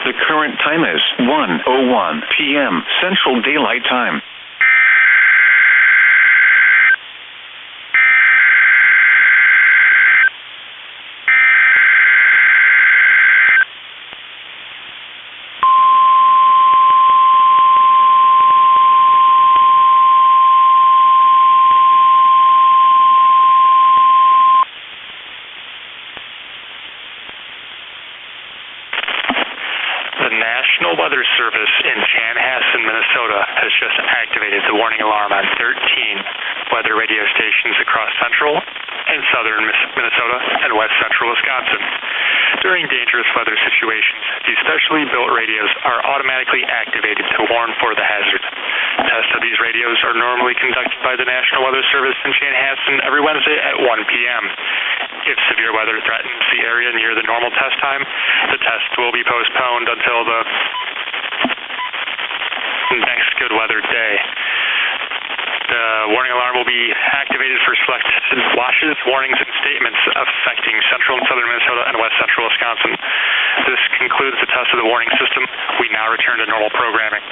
The current time is 1:01 p.m. Central Daylight Time. The National Weather Service in Chanhassen, Minnesota has just activated the warning alarm on 13 weather radio stations across central and southern Minnesota and west central Wisconsin. During dangerous weather situations, these specially built radios are automatically activated to warn for the hazard. Tests of these radios are normally conducted by the National Weather Service in Chanhassen every Wednesday at 1 p.m. If severe weather threatens the area near the normal test time, the test will be postponed until the next good weather day. The warning alarm will be activated for selected watches, warnings, and statements affecting central and southern Minnesota and west central Wisconsin. This concludes the test of the warning system. We now return to normal programming.